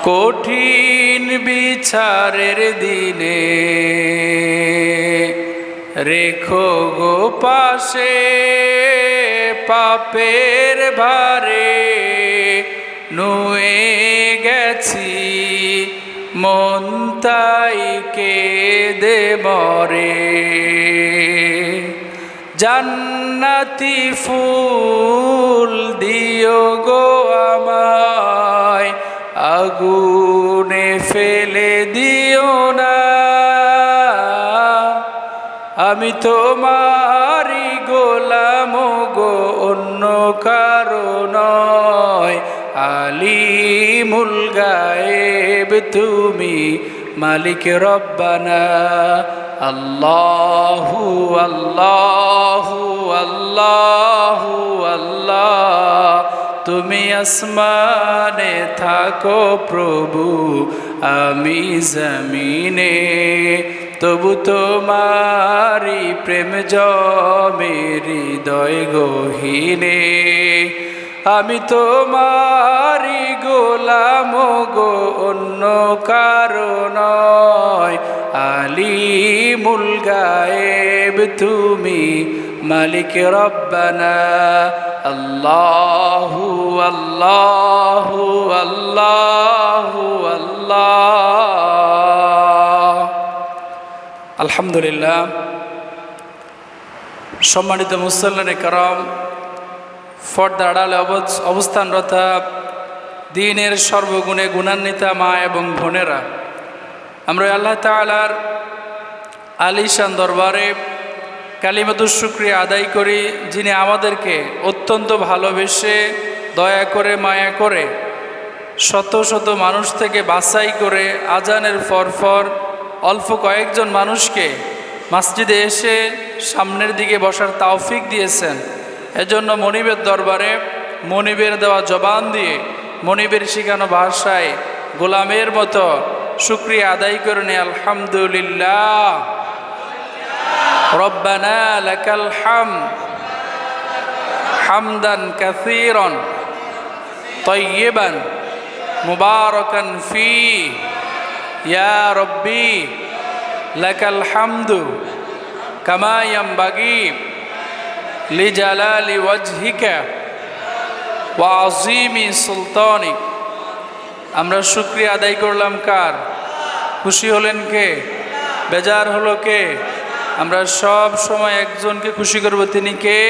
কঠিন বিচারের দিনে রেখো গো পাশে, পাপের ভারে নুয়ে গেছি মন তাই কেঁদে মরে। জান্নাতি ফুল দিও গো আমায়, আগুনে ফেলে দিও না। আমি তোমারই গোলাম গো, অন্য কারো নয়। আলিমুল গায়েব তুমি, মালিক রব্বানা। আল্লাহু আল্লাহু আল্লাহু আল্লাহ, তুমি আসমানে থাকো প্রভু, আমি জমিনে, তবু তোমারি প্রেম জমে হৃদয় গহীনে। আমি তোমারি গোলাম গো, অন্য কারো নয়। আলিমুল গায়েব তুমি, মালিক রব্বানা। আল্লাহু আল্লাহু আল্লাহু আল্লাহ। আলহামদুলিল্লাহ। সম্মানিত মুসল্লিনে কারাম, পর্দা আড়ালে অবস্থানরত দ্বীনের সর্বগুণে গুণান্বিতা মা এবং বোনেরা, আমরা আল্লাহ তাআলার আলিশান দরবারে কালিমাতুশ শুকরিয়া আদায় করি, যিনি আমাদেরকে অত্যন্ত ভালোবেসে দয়া করে মায়া করে শত শত মানুষ থেকে বাছাই করে আজানের পরপর অল্প কয়েকজন মানুষকে মসজিদে এসে সামনের দিকে বসার তৌফিক দিয়েছেন। এজন্য মনিবের দরবারে মনিবের দেওয়া জবান দিয়ে মনিবের শিখানো ভাষায় গোলামের মতো শুকরিয়া আদায় করে নে। আলহামদুলিল্লাহ। রব্বানা লাকাল হামদ হামদান কাসীরান তাইয়িবান মুবারাকান ফি, ইয়া রব্বি লাকাল হামদু কামা ইয়ানবাগি লিজালালি ওয়াজহিকা ওয়া আযীমি সুলতানিক। আমরা শুকরিয়া আদায় করলাম কার? খুশি হলেন কে? বেজার হলো কে? আমরা সব সময় একজনকে খুশি করব, তিনি কে?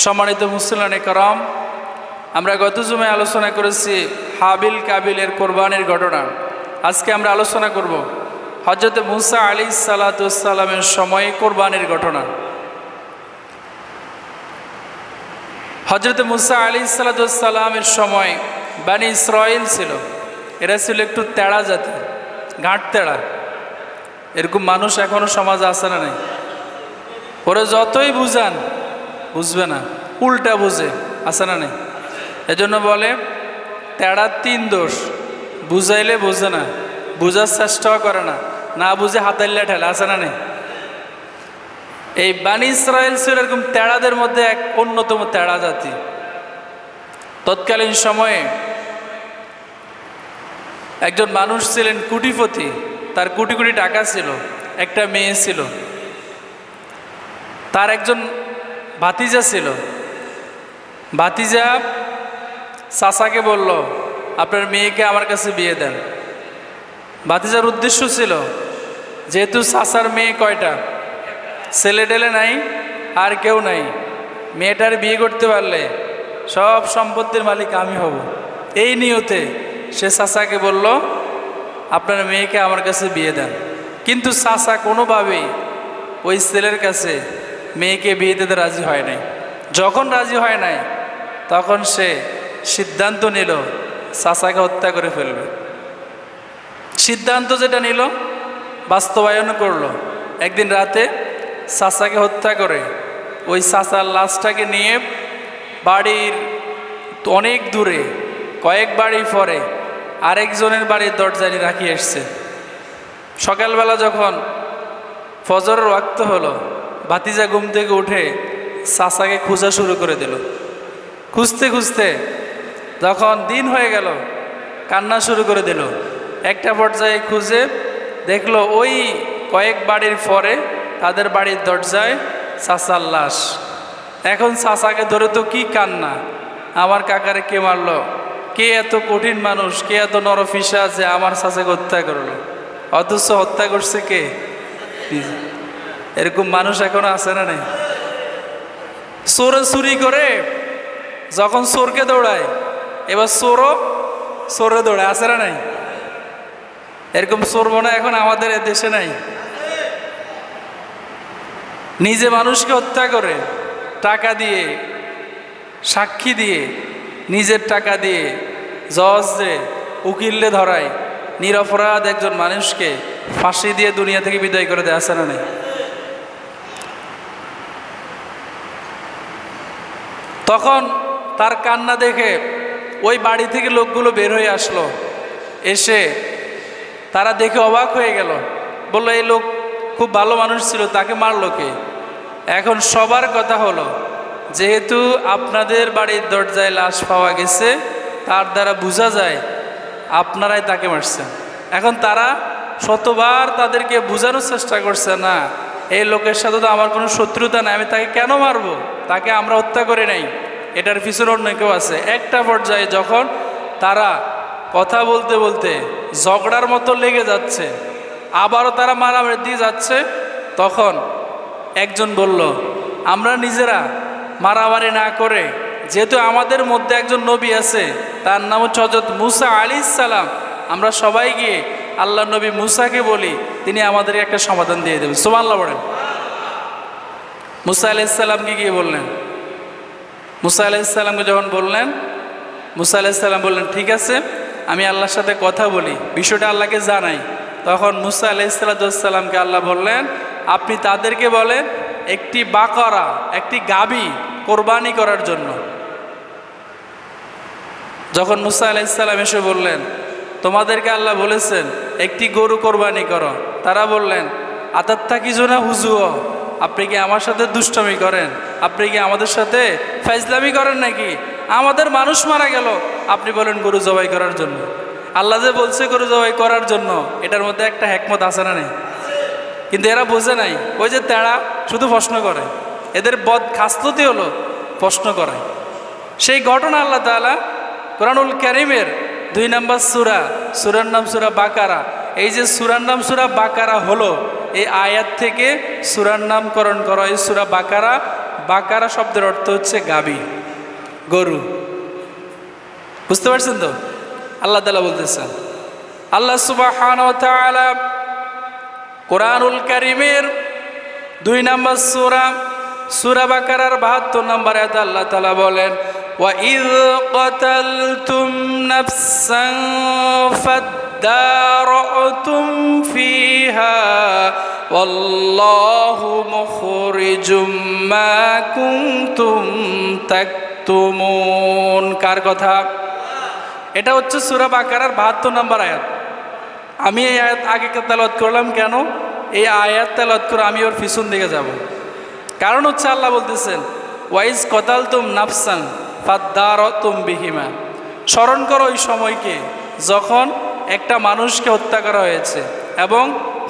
সম্মানিত মুসলিম কারাম, আমরা গত জুমায় আলোচনা করেছি হাবিল কাবিলের কোরবানির ঘটনা। আজকে আমরা আলোচনা করব হযরত মুসা আলাইহিস সালাতু ওয়াস সালামের সময়ে কোরবানির ঘটনা। হযরত মুসা আলাইহিস সালাতু ওয়াস সালামের সময় বনি ইসরাইল ছিল। এরা ছিল একটু তেড়া জাতি, ঘাট তেড়া। এরকম মানুষ এখনো সমাজে আছে না? নাই? ওরা যতই বুঝান বুঝবে না, উল্টা বুঝে, আছে না? নাই? এজন্য বলে তেড়া তিন দোষ, বুঝাইলে বোঝে না, বুঝার চেষ্টাও করে না, না বুঝে হাতাইলে ঠেলে, আছে না? নাই? এই বনি ইসরাইল ছিল এরকম তেড়াদের মধ্যে এক অন্যতম তেড়া জাতি। তৎকালীন সময়ে একজন মানুষ ছিলেন কোটিপতি, তার কোটি কোটি টাকা ছিল, একটা মেয়ে ছিল, তার একজন ভাতিজা ছিল। ভাতিজা চাচাকে বলল, আপনার মেয়েকে আমার কাছে বিয়ে দেন। ভাতিজার উদ্দেশ্য ছিল, যেহেতু চাচার মেয়ে কয়টা, ছেলে টেলে নাই, আর কেউ নাই, মেয়েটার বিয়ে করতে পারলে সব সম্পত্তির মালিক আমি হব। এই নিয়তে সে চাচাকে বলল, আপনার মেয়েকে আমার কাছে বিয়ে দেন। কিন্তু চাচা কোনোভাবেই ওই ছেলের কাছে মেয়েকে বিয়ে দিতে রাজি হয় নাই। যখন রাজি হয় নাই, তখন সে সিদ্ধান্ত নিল চাচাকে হত্যা করে ফেলবে। সিদ্ধান্ত যেটা নিল বাস্তবায়ন করলো। একদিন রাতে চাচাকে হত্যা করে ওই চাচার লাশটাকে নিয়ে বাড়ির অনেক দূরে, কয়েক বাড়ি পরে আরেকজনের বাড়ির দরজায় রাখি এসছে। সকালবেলা যখন ফজরের ওয়াক্ত হলো, ভাতিজা ঘুম থেকে উঠে চাচাকে খোঁজা শুরু করে দিল। খুঁজতে খুঁজতে যখন দিন হয়ে গেল, কান্না শুরু করে দিল। একটা পর্যায়ে খুঁজে দেখলো ওই কয়েক বাড়ির পরে তাদের বাড়ির দরজায় চাচার লাশ। এখন চাচাকে ধরে তো কি কান্না, আমার কাকারে কে মারলো, কে এত কঠিন মানুষ, কে এত নরফিসা যে আমার চাচাকে হত্যা করলো, অথচ হত্যা করছে কে? এরকম মানুষ এখনো আছে না নেই? চোরে চুরি করে যখন চোরকে দৌড়ায়, এবার চোরও চোরে দৌড়ায়, আছে না নাই? এরকম চোর মনে এখন আমাদের দেশে নাই। নিজে মানুষকে হত্যা করে টাকা দিয়ে, সাক্ষী দিয়ে, নিজের টাকা দিয়ে জজে উকিলে ধরায় নিরপরাধ একজন মানুষকে ফাঁসি দিয়ে দুনিয়া থেকে বিদায় করে দেয়, আছে না নাই? তখন তার কান্না দেখে ওই বাড়ি থেকে লোকগুলো বের হয়ে আসলো, এসে তারা দেখে অবাক হয়ে গেল, বললো এই লোক খুব ভালো মানুষ ছিল, তাকে মারলো কে? এখন সবার কথা হলো, যেহেতু আপনাদের বাড়ির দরজায় লাশ পাওয়া গেছে, তার দ্বারা বোঝা যায় আপনারাই তাকে মারছেন। এখন তারা শতবার তাদেরকে বোঝানোর চেষ্টা করছে, না এই লোকের সাথে তো আমার কোনো শত্রুতা নাই, আমি তাকে কেন মারবো, তাকে আমরা হত্যা করে নাই, এটার পিছনে অন্য কেউ আছে। একটা পর্যায়ে যখন তারা কথা বলতে বলতে ঝগড়ার মতো লেগে যাচ্ছে, আবারও তারা মারামারি দিয়ে যাচ্ছে, তখন একজন বলল, আমরা নিজেরা মারামারি না করে, যেহেতু আমাদের মধ্যে একজন নবী আছে, তার নাম হচ্ছে হযরত মুসা আলাইহিস সালাম, আমরা সবাই গিয়ে আল্লাহ নবী মুসাকে বলি, তিনি আমাদেরকে একটা সমাধান দিয়ে দেবেন। সুবহানাল্লাহ বলেন। মুসা আলাইহিস সালামকে গিয়ে বললেন, মুসা আলাইহিস সালামকে যখন বললেন, মুসা আলাইহিস সালাম বললেন ঠিক আছে, আমি আল্লাহর সাথে কথা বলি, বিষয়টা আল্লাহকে জানাই। তখন মুসা আলাইহিস সালামকে আল্লাহ বললেন, আপনি তাদেরকে বলেন একটি বাকরা, একটি গাভী কোরবানি করার জন্য। যখন মুসা আলাইহিস সালাম এসে বললেন, তোমাদেরকে আল্লাহ বলেছেন একটি গরু কোরবানি করো, তারা বললেন আতাত্তাকিজুনা হুজুও, আপনি কি আমার সাথে দুষ্টমি করেন, আপনি কি আমাদের সাথে ফাইজলামি করেন নাকি? আমাদের মানুষ মারা গেল, আপনি বলেন গরু জবাই করার জন্য। আল্লাহ যে বলছে গরু জবাই করার জন্য, এটার মধ্যে একটা হিকমত আছে না নেই? কিন্তু এরা বোঝে নাই, ওই যে তেড়া শুধু প্রশ্ন করে, এদের বদ খাসলতি হলো প্রশ্ন করে। সেই ঘটনা আল্লাহ তাআলা কোরআনুল কারীমের 2 নম্বর সূরার নাম সূরা বাকারা। এই যে সূরার নাম সূরা বাকারা হলো, এই আয়াত থেকে সূরার নামকরণ করা এই সূরা বাকারা। বাকারা শব্দের অর্থ হচ্ছে গাভী, গরু। বুঝতে পারছেন তো? আল্লাহ তাআলা বলতেছেন, আল্লাহ সুবহানাহু ওয়া তাআলা কোরআনুল কারীমের 2 নম্বর সূরা বাকারার 72 নম্বর আয়াত আল্লাহ তাআলা বলেন, وَإِذْ قَتَلْتُمْ نَفْسًا فَادَّارَأْتُمْ فِيهَا وَاللَّهُ مُخْرِجٌ مَا كُنْتُمْ تَكْتُمُونَ। কার কথা? এটা হচ্ছে সূরা বাকারার 72 নম্বর আয়াত। আমি এই আয়াত আগে তেলাওয়াত করলাম কেন? এই আয়াত তেলাওয়াত করে আমি ওর পিছন দিকে যাব। কারণ হচ্ছে আল্লাহ বলতেছেন, ওয়াইজ কতালতুম নাফসান ফাদ্দারাতুম বিহিমা, স্মরণ করো ওই সময়কে যখন একটা মানুষকে হত্যা করা হয়েছে এবং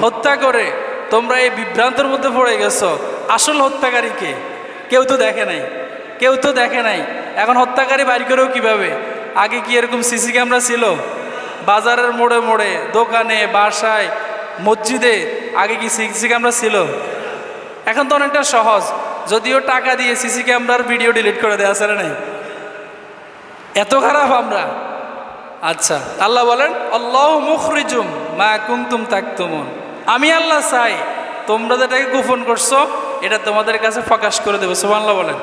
হত্যা করে তোমরা এই বিভ্রান্তের মধ্যে পড়ে গেছো, আসল হত্যাকারীকে কেউ তো দেখে নাই, কেউ তো দেখে নাই। এখন হত্যাকারী বাইর করেও কিভাবে? আগে কি এরকম সিসি ক্যামেরা ছিল? বাজারের মোড়ে মোড়ে, দোকানে, বাসায়, মসজিদে আগে কি সিসি ক্যামেরা ছিল? এখন তো অনেকটা সহজ, যদিও টাকা দিয়ে সিসি ক্যামেরার ভিডিও ডিলিট করে দেওয়া আছে না নাই? এত খারাপ আমরা। আচ্ছা, আল্লাহ বলেন আল্লাহু মুখরিজুম মা কুনতুম তাকতুমুন, আমি আল্লাহ চাই তোমরা যেটাকে গোপন করছো এটা তোমাদের কাছে প্রকাশ করে দেবো। সুবহানাল্লাহ বলেন।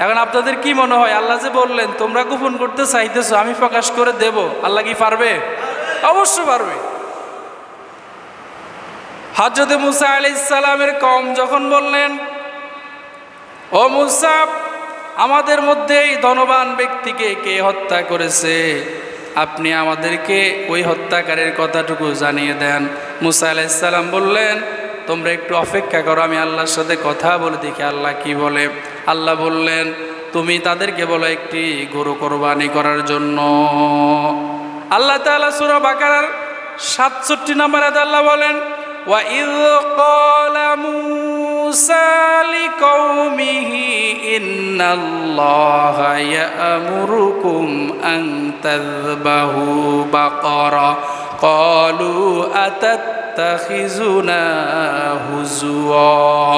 এখন আপনাদের কি মনে হয়, আল্লাহ যে বললেন তোমরা গোপন করতে চাইতেছো, আমি প্রকাশ করে দেব, আল্লাহ কি পারবে? অবশ্যই পারবে। হযরত মুসা আলাইহিস সালামের কওম যখন বললেন, ও মুসা, আমাদের মধ্যে এই ধনবান ব্যক্তিকে কে হত্যা করেছে, আপনি আমাদেরকে ওই হত্যাকারীর কথাটুকু জানিয়ে দেন। মুসা আলাইহিস সালাম বললেন, তোমরা একটু অপেক্ষা করো, আমি আল্লাহর সাথে কথা বলে দেখি আল্লাহ কি বলে। আল্লাহ বললেন, তুমি তাদেরকে বলো একটি গরু কোরবানি করার জন্য। আল্লাহ তাআলা সূরা বাকারার 67 নম্বর আয়াতে আল্লাহ বলেন, ওয়া ইয ক্বালা মূসা লিকাওমিহি ইন্নাল্লাহা ইয়া'মুরুকুম আন তাযবাহু বাকারা ক্বালু আতাত্তাখিযুনা হুজুয়া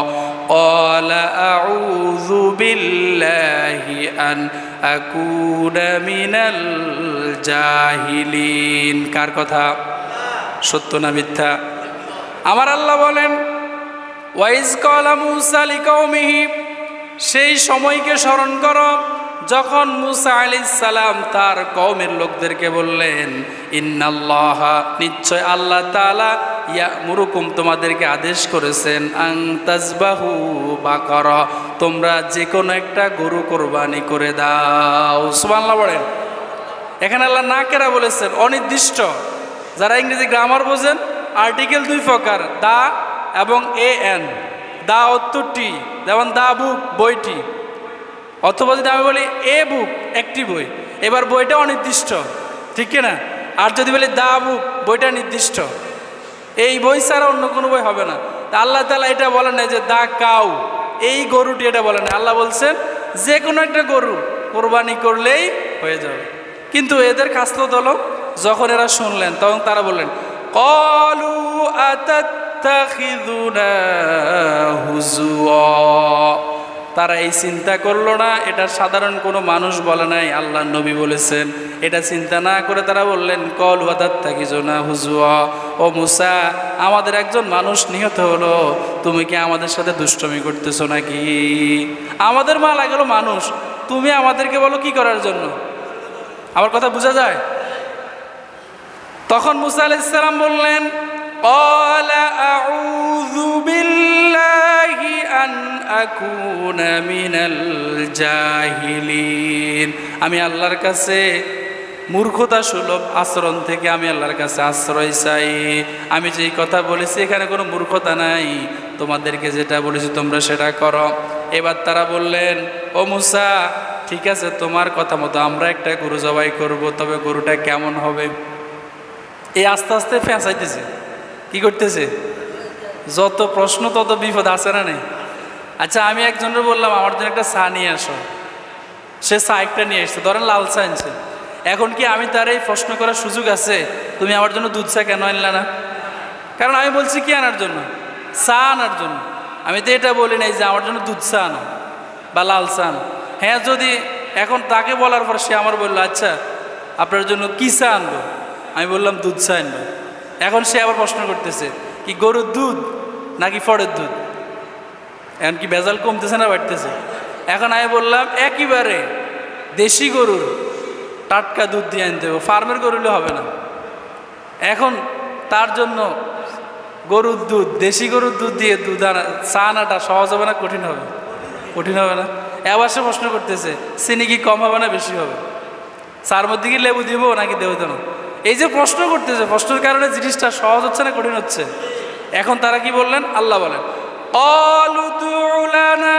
ক্বালা আউযু বিল্লাহি আন আকুনা মিনাল জাহিলিন। কার কথা? সত্য না মিথ্যা? আমার আল্লাহ বলেন, ওয়াইজ ক্বালা মূসা লিকাওমিহি, সেই সময়কে স্মরণ করো যখন মূসা আলাইহিস সালাম তার কওমের লোকদেরকে বললেন, ইন্নাল্লাহা, নিশ্চয় আল্লাহ তাআলা, ইয়া'মুরুকুম, তোমাদেরকে আদেশ করেছেন, আন তাযবাহু বাকারা, তোমরা যে কোনো একটা গরু কোরবানি করে দাও। সুবহানাল্লাহ বলেন। এখানে আল্লাহ না কেরা বলেছেন, অনির্দিষ্ট। যারা ইংরেজি গ্রামার বোঝেন, আর্টিকেল 2 প্রকার, দা এবং এ এন। দা অর্থটি, যেমন দা বুক, বইটি, অথবা যদি আমি বলি এ বুক, একটি বই, এবার বইটা অনির্দিষ্ট, ঠিক কিনা? আর যদি বলি দা বুক, বইটা নির্দিষ্ট, এই বই ছাড়া অন্য কোনো বই হবে না। তা আল্লাহ তাআলা এটা বলেন না যে দা কাউ, এই গরুটি, এটা বলেন না। আল্লাহ বলছেন যে কোনো একটা গরু কোরবানি করলেই হয়ে যাবে। কিন্তু এদের খাসলত হলো, যখন এরা শুনলেন তখন তারা বললেন, ক্বালু আতাত্তাখিযুনা হুজুয়া, তারা এই চিন্তা করলো না, এটা সাধারণ কোনো মানুষ বলে নাই, আল্লাহ নবী বলেছেন। এটা চিন্তা না করে তারা বললেন, ক্বালু আতাত্তাখিযুনা হুজুয়া, ও মূসা, আমাদের একজন মানুষ নিহত হলো, তুমি কি আমাদের সাথে দুষ্টমি করতেছো নাকি? আমাদের মারা গেল মানুষ, তুমি আমাদেরকে বলো কি করার জন্য? আমার কথা বোঝা যায়? তখন মূসা আলাইহিস সালাম বললেন, ক্বালা আউযু বিল্লাহি আন আকুনা মিনাল জাহিলিন, আমি আল্লাহর কাছে মূর্খতা সুলভ আচরণ থেকে আমি আল্লাহর কাছে আশ্রয় চাই। আমি যেই কথা বলেছি এখানে কোনো মূর্খতা নাই, তোমাদেরকে যেটা বলেছি তোমরা সেটা করো। এবার তারা বললেন, ও মূসা, ঠিক আছে, তোমার কথা মতো আমরা একটা গরু জবাই করব, তবে গরুটা কেমন হবে? এই আস্তে আস্তে ফেঁসাইতেছে, কি করতেছে? যত প্রশ্ন তত বিপদ, আছে না নেই? আচ্ছা, আমি একজনের বললাম আমার জন্য একটা চা নিয়ে আসো, সে চা একটা নিয়ে এসছে, ধরেন লাল চা আনছে। এখন কি আমি তার এই প্রশ্ন করার সুযোগ আছে, তুমি আমার জন্য দুধ চা কেন আনলে না? কারণ আমি বলছি কি আনার জন্য? চা আনার জন্য। আমি তো এটা বলি নাই যে আমার জন্য দুধ চা আনো বা লাল চা আনো। হ্যাঁ, যদি এখন তাকে বলার পর সে আমার বললো, আচ্ছা আপনার জন্য কি চা আনবো? আমি বললাম দুধ চা আনবো। এখন সে আবার প্রশ্ন করতেছে, কি গরুর দুধ নাকি ফড়ের দুধ? এখন কি ভেজাল কমতেছে না বাড়তেছে? এখন আমি বললাম একেবারে দেশি গরুর টাটকা দুধ দিয়ে আনতে হবে, ফার্মের গরুলে হবে না। এখন তার জন্য গরুর দুধ, দেশি গরুর দুধ দিয়ে দুধ আনা, চা আনাটা সহজ হবে না কঠিন হবে? কঠিন হবে না? এবার সে প্রশ্ন করতেছে, চিনি কি কম হবে না বেশি হবে? চার মধ্যে কি লেবু দিব নাকি দেবো না? এই যে প্রশ্ন করতেছে, প্রশ্নের কারণে জিনিসটা সহজ হচ্ছে না কঠিন হচ্ছে? এখন তারা কি বললেন? আল্লাহ বলেন, ক্বালু উদউ লানা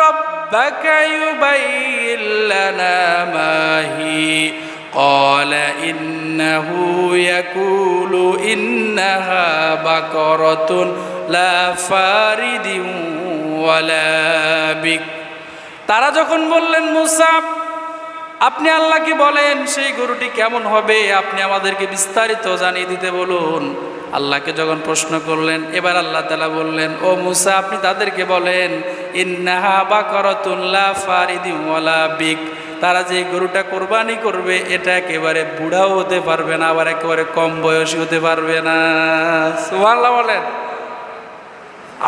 রাব্বাকা ইউবাইয়িন লানা মা হি ক্বালা ইন্নাহু ইয়াকুলু ইন্নাহা বাকারাতুন লা ফারিদিন ওয়ালা বিক। তারা যখন বললেন, মূসা আপনি আল্লাহকে বলেন সেই গরুটি কেমন হবে, আপনি আমাদেরকে বিস্তারিত জানিয়ে দিতে বলুন। আল্লাহকে যখন প্রশ্ন করলেন, এবার আল্লাহ তাআলা বললেন, ও মূসা আপনি তাদেরকে বলেন, ইন্নাহা বাকারাতুন লা ফারিদিন ওয়ালা বিক, তারা যে গরুটা কোরবানি করবে এটা একেবারে বুড়াও হতে পারবে না, আবার একেবারে কম বয়সী হতে পারবে না। সুবহানাল্লাহ বলেন।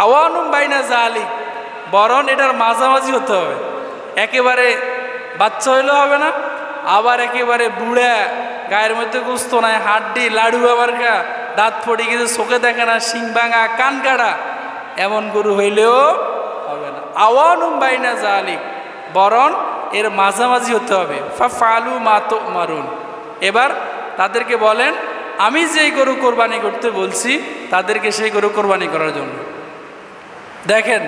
আওয়ানুম বাইনা যালিক, বরং এটার মাঝামাঝি হতে হবে। একেবারে বাচ্চা হইলেও হবে না, আবার একেবারে বুড়া, গায়ের মধ্যে গোস্ত নাই, হাড্ডি লাড়ু, আবার দাঁত পড়ে গেছে, চোখে দেখে না, শিং ভাঙা, কান কাটা, এমন গরু হইলেও হবে না। আওয়ানুম বাইনা যালিক, বরং এর মাঝামাঝি হতে হবে। ফাফআলু মা তুমারুন, এবার তাদেরকে বলেন আমি যেই গরু কোরবানি করতে বলছি তাদেরকে সেই গরু কোরবানি করার জন্য। দেখেন,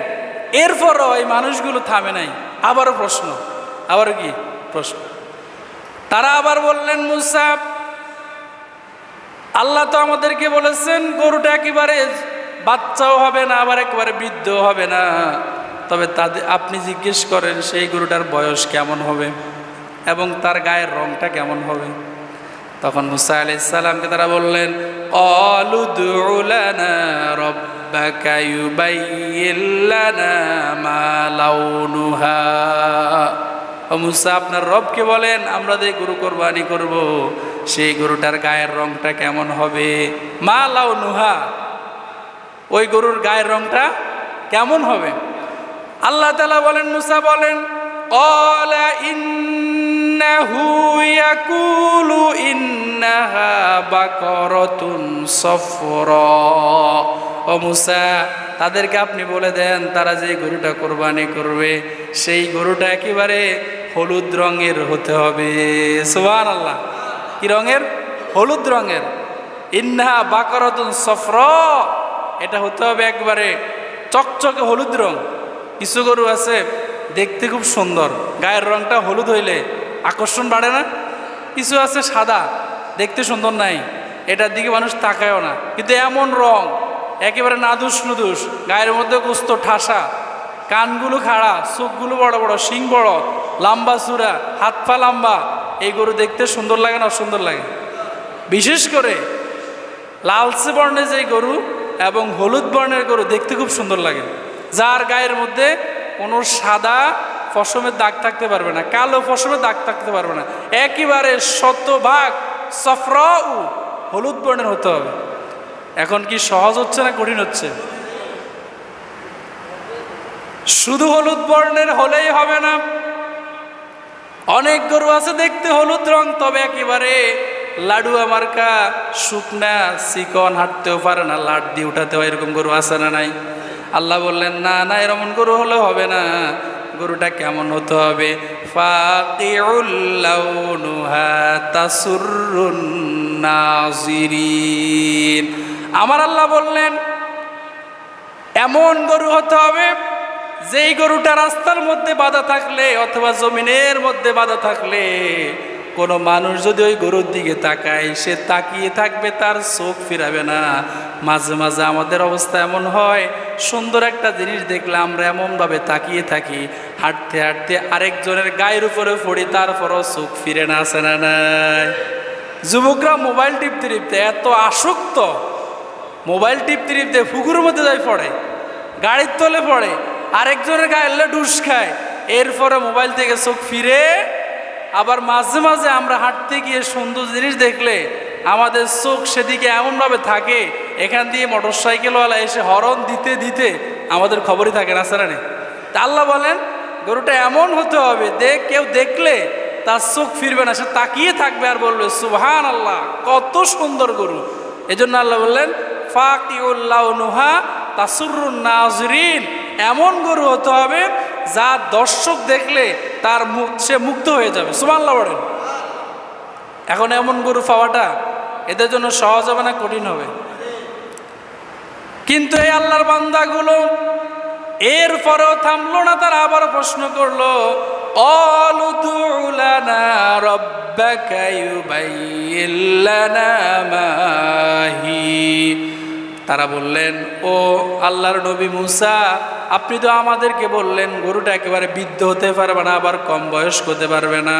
এরপরও এই মানুষগুলো থামে নাই, আবারও প্রশ্ন, আবারও কি প্রশ্ন? তারা আবার বললেন, মূসা আল্লাহ তো আমাদেরকে বলেছেন গরুটা একেবারে বাচ্চাও হবে না, আবার একেবারে বৃদ্ধ হবে না। তবে তাদের আপনি জিজ্ঞেস করেন সেই গরুটার বয়স কেমন হবে এবং তার গায়ের রংটা কেমন হবে। তখন মুসা আলাইহিস সালামকে তারা বললেন, ক্বালু দুউ লানা রাব্বাকা ইউবাইয়িন লানা মা লাউনুহা। ও মুসা, আপনার রবকে বলেন আমরা যে গরু কোরবানি করব সেই গরুটার গায়ের রংটা কেমন হবে। মা লাউনুহা, ওই গরুর গায়ের রংটা কেমন হবে। আল্লাহ তাআলা বলেন, মুসা বলেন, ক্বালা ইন্নাহু ইয়াকুলু ইন্নাহা বাকরাতুন সফরা। ও মুসা, তাদেরকে আপনি বলে দেন তারা যে গরুটা কোরবানি করবে সেই গরুটা একেবারে হলুদ রঙের হতে হবে। সুবহানাল্লাহ। কি রঙের? হলুদ রঙের। ইন্নাহা বাকরাতুন সফরা, এটা হতে হবে একবারে চকচকে হলুদ রং। কিছু গরু আছে দেখতে খুব সুন্দর, গায়ের রংটা হলুদ হইলে আকর্ষণ বাড়ে না। কিছু আছে সাদা, দেখতে সুন্দর নাই, এটার দিকে মানুষ তাকায়ও না। কিন্তু এমন রং একেবারে নাদুস নুদুস, গায়ের মধ্যে গোস্ত ঠাসা, কানগুলো খাড়া, চোখগুলো বড় বড়, শিং বড়, লম্বা চূড়া, হাত পা লম্বা, এই গরু দেখতে সুন্দর লাগে না অসুন্দর লাগে? বিশেষ করে লালচে বর্ণের যে গরু এবং হলুদ বর্ণের গরু দেখতে খুব সুন্দর লাগে, যার গায়ের মধ্যে কোনো সাদা পশমের দাগ থাকতে পারবে না, কালো পশমের দাগ থাকতে পারবে না, একেবারে শতভাগ সফরাউ হলুদ বর্ণের হতে হবে। এখন কি সহজ হচ্ছে না কঠিন হচ্ছে? শুধু হলুদ বর্ণের হলেই হবে না, অনেক গরু আছে দেখতে হলুদ রং তবে একেবারে লাডুয়া মার্কা, শুকনা চিকন, হাঁটতেও পারে না, লাট দিয়ে উঠাতে হয়, এরকম গরু আছে না নাই? আল্লাহ বললেন না না, এরকম গরু হলে হবে না। গরুটা কেমন হতে হবে? ফাকিউল লাউনুহা তাসুররুন নাজিরিন। আমার আল্লাহ বললেন এমন গরু হতে হবে যেই গরুটা রাস্তার মধ্যে বাঁধা থাকলে অথবা জমিনের মধ্যে বাঁধা থাকলে কোনো মানুষ যদি ওই গরুর দিকে তাকায় সে তাকিয়ে থাকবে, তার চোখ ফিরাবে না। মাঝে মাঝে আমাদের অবস্থা এমন হয়, সুন্দর একটা জিনিস দেখলে আমরা এমনভাবে তাকিয়ে থাকি, হাঁটতে হাঁটতে আরেকজনের গায়ের উপরে পড়ি, তারপরও চোখ ফিরে না, আসে না নাই? যুবকরা মোবাইল টিপতে টিপতে এত আসক্ত, মোবাইল টিপতে টিপতে পুকুরের মধ্যে যাই পড়ে, গাড়ির তলে পড়ে, আরেকজনের গায়ে ডুস খায়, এরপরে মোবাইল থেকে চোখ ফিরে। আবার মাঝে মাঝে আমরা হাঁটতে গিয়ে সুন্দর জিনিস দেখলে আমাদের চোখ সেদিকে এমনভাবে থাকে, এখান দিয়ে মোটরসাইকেলওয়ালা এসে হর্ন দিতে দিতে আমাদের খবরই থাকে না, স্যার। তা আল্লাহ বলেন গরুটা এমন হতে হবে কেউ দেখলে তার চোখ ফিরবে না, সে তাকিয়ে থাকবে আর বলবে সুবহানাল্লাহ, কত সুন্দর গরু। এজন্য আল্লাহ বললেন ফাকিউল লাউনুহা তাসুররুন নাজিরিন, এমন গরু হতে হবে যা দর্শক দেখলে তার মুখ সে মুগ্ধ হয়ে যাবে। সুবহানাল্লাহ বলেন। এখন এমন গরু পাওয়াটা এদের জন্য সহজ হবে না কঠিন হবে? কিন্তু এই আল্লাহর বান্দাগুলো এরপরেও থামলো না, তারা আবার প্রশ্ন করলো, ক্বালু দুউ লানা রাব্বাকা ইউবাইয়িন লানা মা হি। তারা বললেন, ও আল্লাহর নবী মুসা, আপনি তো আমাদেরকে বললেন গরুটা একেবারে বৃদ্ধ হতে পারবে না, আবার কম বয়স্ক হতে পারবে না,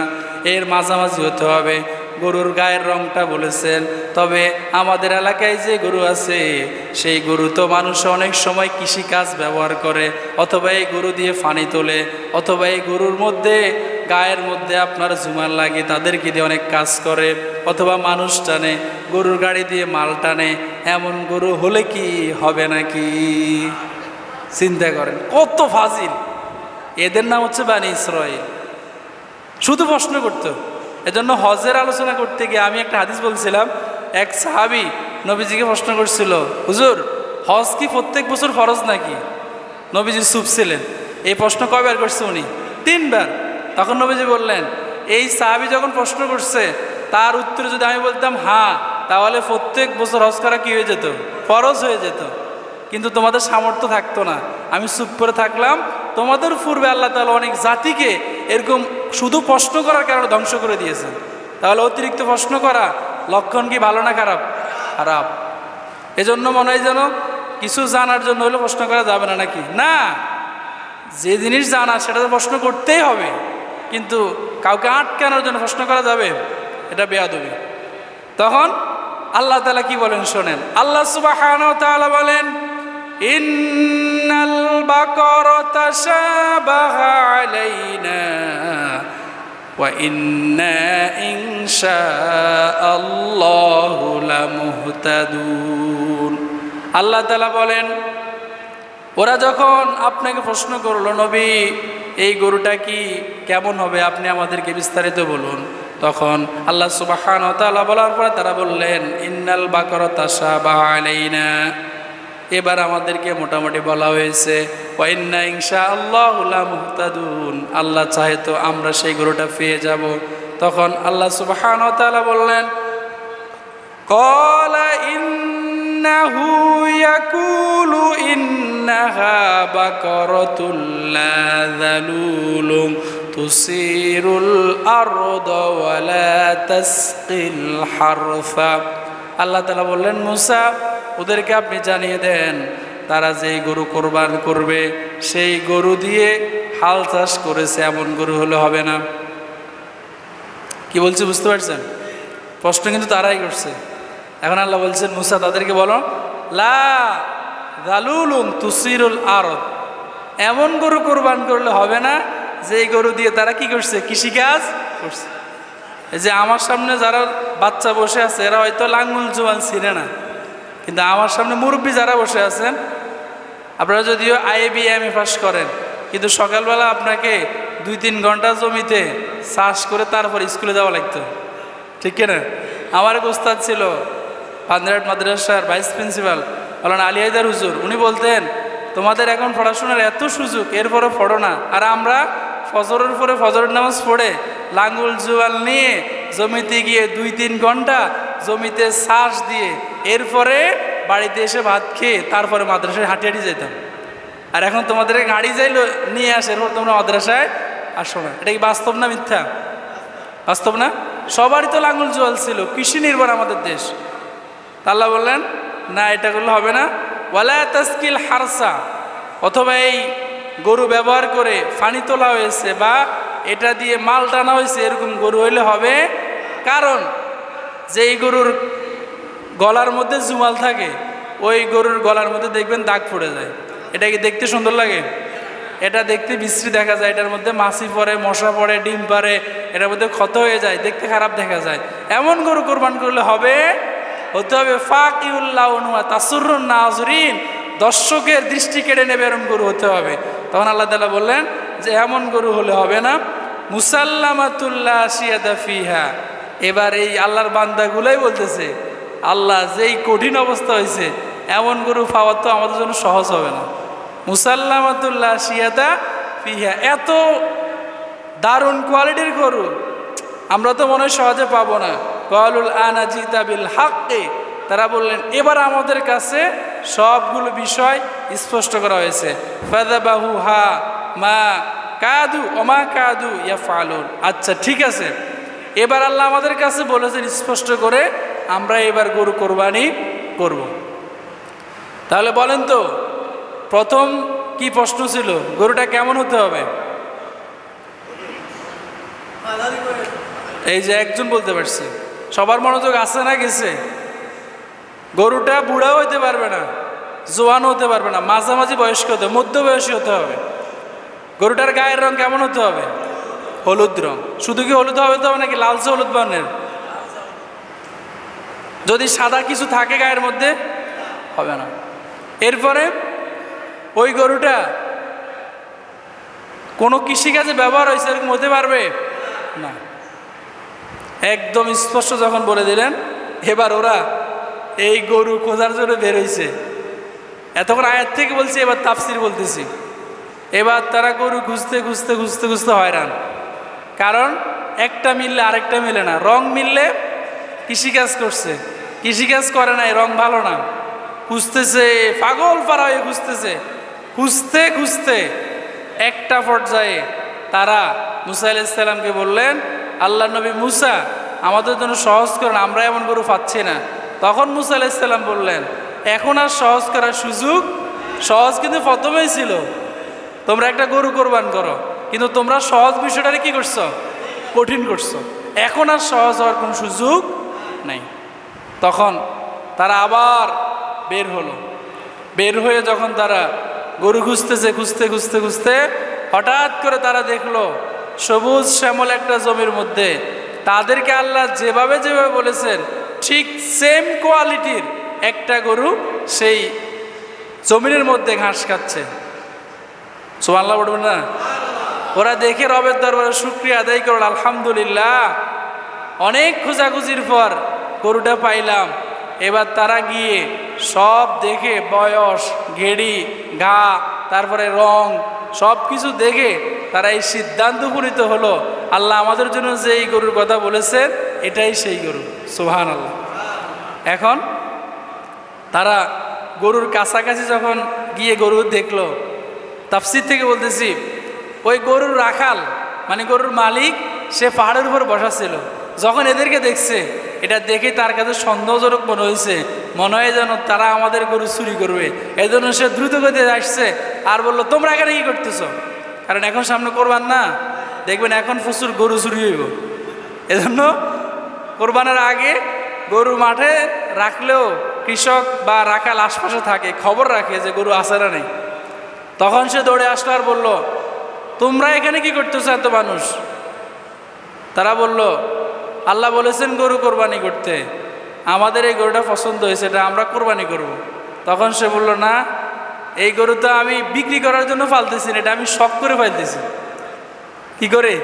এর মাঝামাঝি হতে হবে। গরুর গায়ের রংটা বলেছেন, তবে আমাদের এলাকায় যে গরু আছে সেই গরু তো মানুষ অনেক সময় কৃষিকাজ ব্যবহার করে, অথবা এই গরু দিয়ে পানি তোলে, অথবা এই গরুর মধ্যে গায়ের মধ্যে আপনার ঝুমার লাগে, তাদেরকে দিয়ে অনেক কাজ করে, অথবা মানুষ টানে, গরুর গাড়ি দিয়ে মাল টানে। এমন গরু হলে কি হবে নাকি? চিন্তা করেন কত ফাজিল। এদের নাম হচ্ছে বানি ইসরাইল। শুধু প্রশ্ন করতো। এজন্য হজের আলোচনা করতে গিয়ে আমি একটা হাদিস বলছিলাম, এক সাহাবী নবীজিকে প্রশ্ন করছিল, হুজুর হজ কি প্রত্যেক বছর ফরজ নাকি? নবীজি চুপ ছিলেন। এই প্রশ্ন কয়বার করছে উনি? 3 বার। তখন নবীজি বললেন, এই সাহাবী যখন প্রশ্ন করছে তার উত্তরে যদি আমি বলতাম হ্যাঁ, তাহলে প্রত্যেক বছর হজ করা কি হয়ে যেত? ফরজ হয়ে যেত। কিন্তু তোমাদের সামর্থ্য থাকতো না, আমি চুপ করে থাকলাম। তোমাদের পূর্বে আল্লাহ তাআলা অনেক জাতিকে এরকম শুধু প্রশ্ন করার কারণে ধ্বংস করে দিয়েছেন। তাহলে অতিরিক্ত প্রশ্ন করা লক্ষণ কি ভালো না খারাপ? খারাপ। এজন্য মনে হয় যেন কিছু জানার জন্য হলে প্রশ্ন করা যাবে না নাকি? না, যে জিনিস জানা সেটা তো প্রশ্ন করতেই হবে, কিন্তু কাউকে আটকানোর জন্য প্রশ্ন করা যাবে? এটা বেয়াদবি। তখন আল্লাহ তাআলা কি বলেন শোনেন। আল্লাহ সুবহানাহু ওয়া তাআলা বলেন, ইন্নাল বাকারাতা শাবাহা আলাইনা ওয়া ইন্না ইনশাআল্লাহু লামুহতাদুন। আল্লাহ তাআলা বলেন, ওরা যখন আপনাকে প্রশ্ন করলো, নবী এই গরুটা কি কেমন হবে, আপনি আমাদেরকে বিস্তারিত বলুন। তখন আল্লাহ সুবহানাহু ওয়া তাআলা বলার পরে তারা বললেন, ইন্নাল বাকারাতা শাবাহা আলাইনা, এবার আমাদেরকে মোটামুটি বলা হয়েছে, ওয়া ইন্না ইনশাআল্লাহু লামুহতাদুন, আল্লাহ চাহে তো আমরা সেই গরুটা পেয়ে যাব। তখন আল্লাহ সুবহানাহু ওয়া তাআলা বললেন, ক্বালা ইন্নাহু ইয়াকুলু ইন্নাহা বাকারাতুল লা যালুলুন তুসিরুল আরদা ওয়া লা তাসকিল হারসা। আল্লাহ তাআলা বললেন, মুসা ওদেরকে আপনি জানিয়ে দেন, তারা যেই গরু কোরবান করবে সেই গরু দিয়ে হাল চাষ করেছে এমন গরু হলে হবে না। কি বলছি বুঝতে পারছেন? প্রশ্ন কিন্তু তারাই করছে। এখন আল্লাহ বলছেন, মুসা তাদেরকে বলো, লা যালুলুন তুসিরুল আরদ, এমন গরু কোরবান করলে হবে না যেই গরু দিয়ে তারা কি করছে, কৃষিকাজ করছে। এই যে আমার সামনে যারা বাচ্চা বসে আছে এরা হয়তো লাঙ্গুল জোয়ান ছিঁড়ে না, কিন্তু আমার সামনে মুরব্বী যারা বসে আছেন, আপনারা যদিও IAB/MA পাস করেন, কিন্তু সকালবেলা আপনাকে 2-3 ঘন্টা জমিতে চাষ করে তারপর স্কুলে যাওয়া লাগতো, ঠিক কিনা? আমার এক ওস্তাদ ছিল পান্দেরহাট মাদ্রাসার ভাইস প্রিন্সিপাল, বলেন আলী হায়দার হুজুর, উনি বলতেন, তোমাদের এখন পড়াশোনার এত সুযোগ, এরপরে পড়ো না। আর আমরা ফজরের পরে ফজরের নামাজ পড়ে লাঙ্গুল জোয়াল নিয়ে জমিতে গিয়ে 2-3 ঘন্টা জমিতে চাষ দিয়ে এরপরে বাড়িতে এসে ভাত খেয়ে তারপরে মাদ্রাসায় হাঁটি হাঁটি যেতাম। আর এখন তোমাদের গাড়ি যাইলো নিয়ে আসে, এরপর তোমরা মাদ্রাসায় আসো না। এটা কি বাস্তব না মিথ্যা? বাস্তব না? সবারই তো লাঙ্গুল জোয়াল ছিল, কৃষি নির্ভর আমাদের দেশ। আল্লাহ বললেন, না এটা করলে হবে না। ওয়ালা তাসকিল হারসা, অথবা এই গরু ব্যবহার করে পানি তোলা হয়েছে বা এটা দিয়ে মাল টানা হয়েছে এরকম গরু হইলে হবে। কারণ যেই গরুর গলার মধ্যে জুমাল থাকে ওই গরুর গলার মধ্যে দেখবেন দাগ পড়ে যায়। এটা কি দেখতে সুন্দর লাগে? এটা দেখতে বিশ্রী দেখা যায়, এটার মধ্যে মাছি পড়ে, মশা পড়ে, ডিম পারে, এটার মধ্যে ক্ষত হয়ে যায়, দেখতে খারাপ দেখা যায়। এমন গরু কোরবান করলে হবে, হতে হবে ফাকিউল্লাহ তাসুরুন নাজরিন, দর্শকের দৃষ্টি কেড়ে নেবে এরকম গরু হতে হবে। তখন আল্লাহ তাআলা বললেন যে এমন গরু হলে হবে না। মুসাল্লামাতুল্লাহ শিয়াদা ফিহা, এবার এই আল্লাহর বান্দাগুলোই বলতেছে, আল্লাহ যেই কঠিন অবস্থা হয়েছে এমন গরু পাওয়া তো আমাদের জন্য সহজ হবে না। মুসাল্লামাতুল্লাহ শিয়াদা ফিহা, এত দারুণ কোয়ালিটির গরু আমরা তো মনে হয় সহজে পাবো না। ক্বালুল আনা জিতা বিল হাক্কি, তারা বললেন এবার আমাদের কাছে সবগুলো বিষয় স্পষ্ট করা হয়েছে। ফাযাবাহুহা মা কাদু ওমা কাদু ইয়াফআলুন, আচ্ছা ঠিক আছে, এবার আল্লাহ আমাদের কাছে বলেছেন স্পষ্ট করে, আমরা এবার গরু কোরবানি করব। তাহলে বলেন তো প্রথম কি প্রশ্ন ছিল, গরুটা কেমন হতে হবে? এই যে একজন বলতে পারছে, সবার মনোযোগ আছে না গেছে? গরুটা বুড়াও হইতে পারবে না, জোয়ান হতে পারবে না, মাঝামাঝি বয়স্ক হতে, মধ্যবয়সী হতে হবে। গরুটার গায়ের রং কেমন হতে হবে? হলুদ রং। শুধু কি হলুদ হবে তো নাকি লালচে হলুদ বর্ণের? যদি সাদা কিছু থাকে গায়ের মধ্যে হবে না। এরপরে ওই গরুটা কোনো কৃষিকাজে ব্যবহার হয়েছে এরকম হতে পারবে না। একদম স্পষ্ট যখন বলে দিলেন, এবার ওরা এই গরু খোঁজার জন্য বের হয়েছে। এতক্ষণ আয়াত থেকে বলছি, এবার তাফসির বলতেছি। এবার তারা গরু খুঁজতে খুঁজতে খুঁজতে খুঁজতে হয়রান, কারণ একটা মিললে আরেকটা মিলে না। রং মিললে কৃষিকাজ করছে, কৃষিকাজ করে নাই, রং ভালো না, খুঁজতেছে, পাগল পারা হয়ে খুঁজতেছে। খুঁজতে খুঁজতে একটা পর্যায়ে তারা মুসা আলাইহিস সালামকে বললেন, আল্লাহ নবী মুসা আমাদের জন্য সহজ করেন, আমরা এমন গরু পাচ্ছি না। তখন মুসা আলাইহিস সালাম বললেন, এখন আর সহজ করার সুযোগ, সহজ কিন্তু প্রথমেই ছিল, তোমরা একটা গরু কোরবান করো, কিন্তু তোমরা সহজ বিষয়টারে কি করছো, কঠিন করছো, এখন আর সহজ হওয়ার কোনো সুযোগ নেই। তখন তারা আবার বের হলো। বের হয়ে যখন তারা গরু খুঁজতেছে, খুঁজতে খুঁজতে খুঁজতে হঠাৎ করে তারা দেখলো সবুজ শ্যামল একটা জমির মধ্যে তাদেরকে আল্লাহ যেভাবে যেভাবে বলেছেন ঠিক সেম কোয়ালিটির একটা গরু সেই জমিনের মধ্যে ঘাস খাচ্ছে। সুবহানাল্লাহ বলবেন না? ওরা দেখে রবের দরবারে শুকরিয়া আদায় করল, আলহামদুলিল্লাহ, অনেক খোঁজাখুঁজির পর গরুটা পাইলাম। এবার তারা গিয়ে সব দেখে বয়স, ঘেড়ি, ঘা, তারপরে রং, সব কিছু দেখে তারা এই সিদ্ধান্ত উপনীত হলো, আল্লাহ আমাদের জন্য যে এই গরুর কথা বলেছেন এটাই সেই গরু। সুবহানাল্লাহ। এখন তারা গরুর কাছাকাছি যখন গিয়ে গরু দেখলো, তাফসীর থেকে বলতেছি, ওই গরুর রাখাল মানে গরুর মালিক সে পাহাড়ের উপর বসা ছিল। যখন এদেরকে দেখছে, এটা দেখে তার কাছে সন্দেহজনক মনে হয়েছে, মনে হয় যেন তারা আমাদের গরু চুরি করবে। এই জন্য সে দ্রুত গতিতে আসছে আর বললো, তোমরা এখানে কি করতেছো? কারণ এখন সামনে কোরবান না, দেখবেন এখন প্রচুর গরু চুরি হইব। এজন্য কোরবানের আগে গরু মাঠে রাখলেও কৃষক বা রাখাল আশপাশে থাকে, খবর রাখে যে গরু আছে না নেই। তখন সে দৌড়ে আসলো আর বলল, তোমরা এখানে কি করতেছো এত মানুষ? তারা বলল, আল্লাহ বলেছেন গরু কোরবানি করতে, আমাদের এই গরুটা পছন্দ হয়েছে, এটা আমরা কোরবানি করব। তখন সে বলল, না, এই গরু তো আমি বিক্রি করার জন্য পালতেছি না, এটা আমি শখ করে পালতেছি। কি করে?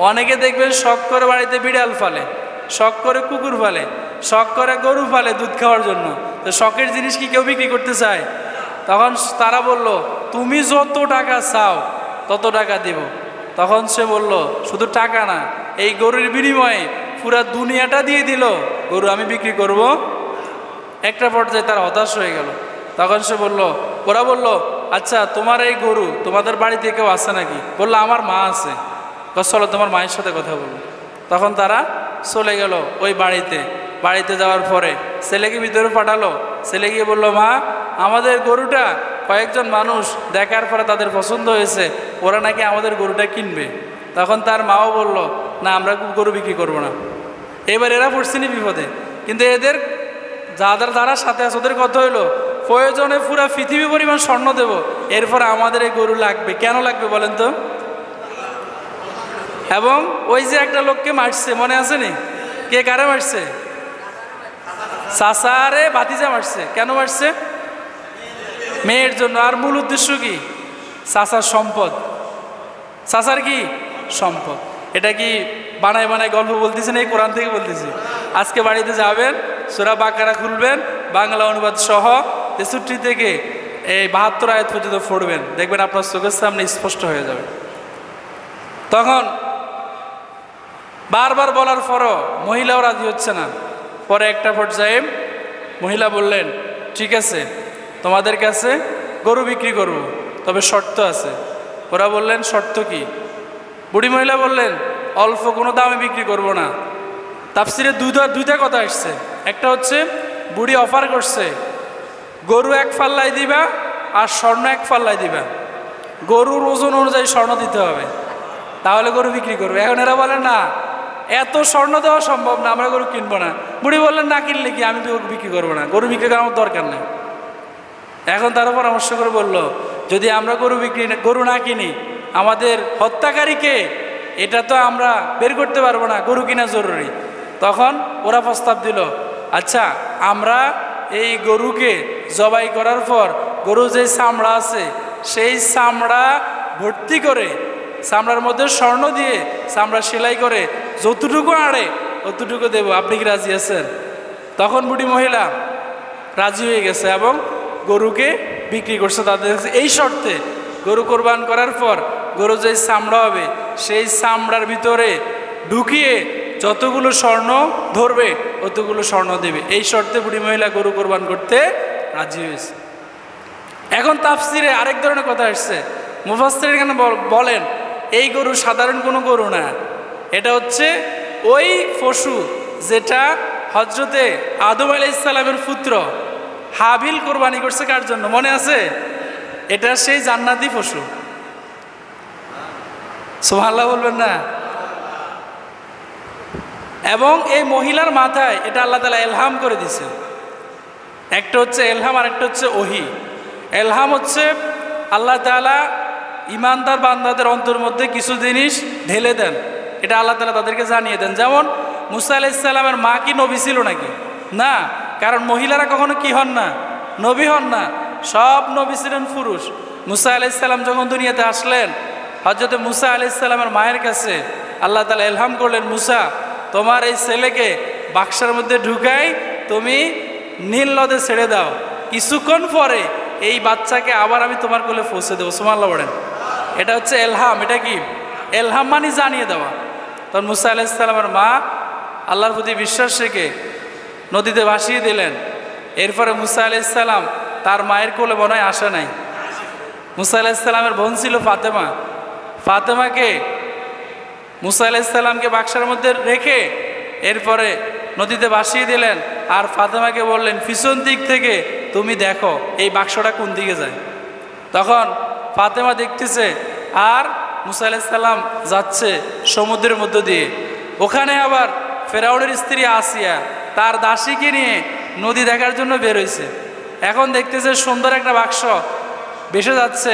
অনেকে দেখবেন শখ করে বাড়িতে বিড়াল ফালে, শখ করে কুকুর ফালে, শখ করে গরু ফালে দুধ খাওয়ার জন্য। তো শখের জিনিস কি কেউ বিক্রি করতে চায়? তখন তারা বলল, তুমি যত টাকা চাও তত টাকা দেব। তখন সে বলল, শুধু টাকা না, এই গরুর বিনিময়ে পুরা দুনিয়াটা দিয়ে দিল, গরু আমি বিক্রি করব। একটা পর্যায়ে তার হতাশ হয়ে গেল। তখন সে বলল, ওরা বলল, আচ্ছা তোমার এই গরু তোমাদের বাড়িতে কেউ আছে নাকি? বললো, আমার মা আছে। চলো তোমার মায়ের সাথে কথা বলবো। তখন তারা চলে গেল ওই বাড়িতে। বাড়িতে যাওয়ার পরে ছেলেকে ভিতরে পাঠালো। ছেলে গিয়ে বলল, মা, আমাদের গরুটা কয়েকজন মানুষ দেখার পরে তাদের পছন্দ হয়েছে, ওরা নাকি আমাদের গরুটা কিনবে। তখন তার মাও বলল, না, আমরা গরু বিক্রি করব না। এবার এরা পড়ছিনি বিপদে, কিন্তু এদের যারা সাথে আছে ওদের কথা হইলো, প্রয়োজনে পুরা পৃথিবী পরিমাণ স্বর্ণ দেব, এরপর আমাদের এই গরু লাগবে। কেন লাগবে বলেন তো? এবং ওই যে একটা লোককে মারছে, মনে আছে নি? কে কারে মারছে? চাচারে ভাতিজা মারছে। কেন মারছে? মেয়ের জন্য। আর মূল উদ্দেশ্য কি? চাচার সম্পদ। চাচার কি সম্পদ? এটা কি বানায় বানায় গল্প বলতেছেন? এই কোরআন থেকে বলতেছি। আজকে বাড়িতে যাবেন, সূরা বাকারা খুলবেন, বাংলা অনুবাদ সহ 63 থেকে এই 72 আয়াত পর্যন্ত পড়বেন, দেখবেন আপনার চোখের সামনে স্পষ্ট হয়ে যাবে। তখন বারবার বলার পরও মহিলাও রাজি হচ্ছে না। পরে একটা পর্যায়ে মহিলা বললেন, ঠিক আছে, তোমাদের কাছে গরু বিক্রি করব, তবে শর্ত আছে। ওরা বললেন, শর্ত কি? বুড়ি মহিলা বললেন, অল্প কোনো দামে বিক্রি করব না। তাফসিরে দুইটা কথা আসছে। একটা হচ্ছে বুড়ি অফার করছে, গরু এক পাল্লায় দিবা আর স্বর্ণ এক পাল্লায় দিবা, গরুর ওজন অনুযায়ী স্বর্ণ দিতে হবে, তাহলে গরু বিক্রি করবে। এখন এরা বলেন, না, এত স্বর্ণ দেওয়া সম্ভব না, আমরা গরু কিনবো না। বুড়ি বললেন, না কিনলে কি, আমি তো গরু বিক্রি করবো না, গরু বিক্রি করার আমার দরকার নেই। এখন তারা পরামর্শ করে বলল, যদি আমরা গরু না কিনি, আমাদের হত্যাকারীকে এটা তো আমরা বের করতে পারবো না, গরু কিনা জরুরি। তখন ওরা প্রস্তাব দিল, আচ্ছা, আমরা এই গরুকে জবাই করার পর গরু যে চামড়া আছে সেই চামড়া ভর্তি করে, চামড়ার মধ্যে স্বর্ণ দিয়ে চামড়া সেলাই করে যতটুকু আড়ে ততটুকু দেব, আপনি কি রাজি আছেন? তখন বুড়ি মহিলা রাজি হয়ে গেছে এবং গরুকে বিক্রি করছে তাদের কাছে। এই শর্তে, গরু কোরবান করার পর গরু যে চামড়া হবে সেই চামড়ার ভিতরে ঢুকিয়ে যতগুলো স্বর্ণ ধরবে ততগুলো স্বর্ণ দেবে। এই শর্তে বুড়ি মহিলা গরু কোরবান করতে রাজি হয়েছে। এখন তাফসিরে আরেক ধরনের কথা আসছে। মুফাসসির এখানে বলেন, এই গরু সাধারণ কোনো গরু না, এটা হচ্ছে ওই পশু যেটা হজরতে আদম আলাইহিস সালামের পুত্র হাবিল কোরবানি করছে কার জন্য মনে আছে? এটা সেই জান্নাতি পশু। সুবহানাল্লাহ বলবেন না? এবং এই মহিলার মাথায় এটা আল্লাহ তাআলা ইলহাম করে দিছে। একটা হচ্ছে এলহাম আর একটা হচ্ছে ওহি। এলহাম হচ্ছে আল্লাহ তাআলা ইমানদার বান্দাদের অন্তর মধ্যে কিছু জিনিস ঢেলে দেন, এটা আল্লাহ তাআলা তাদেরকে জানিয়ে দেন। যেমন মুসা আলাইহিস সালামের মা কি নবী ছিল নাকি? না, কারণ মহিলারা কখনো কি হন না? নবী হন না। সব নবী ছিলেন পুরুষ। মুসা আলাইহিস সালাম যখন দুনিয়াতে আসলেন, হযরত মুসা আলাইহিস সালামের মায়ের কাছে আল্লাহ তাআলা ইলহাম করলেন, মুসা তোমার এই ছেলেকে বাক্সের মধ্যে ঢুকাই তুমি নীল নদে ছেড়ে দাও, কিছুক্ষণ পরে এই বাচ্চাকে আবার আমি তোমার কোলে পৌঁছে দেবো। সুবহানাল্লাহ বলেন। এটা হচ্ছে এলহাম। এটা কি? এলহাম মানে জানিয়ে দেওয়া। তখন মুসা আলাইহিস সালামের মা আল্লাহর প্রতি বিশ্বাস রেখে নদীতে ভাসিয়ে দিলেন। এরপরে মুসা আলাইহিস সালাম তার মায়ের কোলে মনে হয় আসে নাই। মুসা আলাইহিস সালামের বোন ছিল ফাতেমা। ফাতেমাকে মুসা আলাইহিস সালামকে বাক্সের মধ্যে রেখে এরপরে নদীতে ভাসিয়ে দিলেন। আর ফাতেমাকে বললেন, পিছন দিক থেকে তুমি দেখো এই বাক্সটা কোন দিকে যায়। তখন ফাতেমা দেখতেছে আর মুসা আলাইহিস সালাম যাচ্ছে সমুদ্রের মধ্য দিয়ে। ওখানে আবার ফেরাউনের স্ত্রী আসিয়া তার দাসীকে নিয়ে নদী দেখার জন্য বের হয়েছে। এখন দেখতেছে সুন্দর একটা বাক্স ভেসে যাচ্ছে।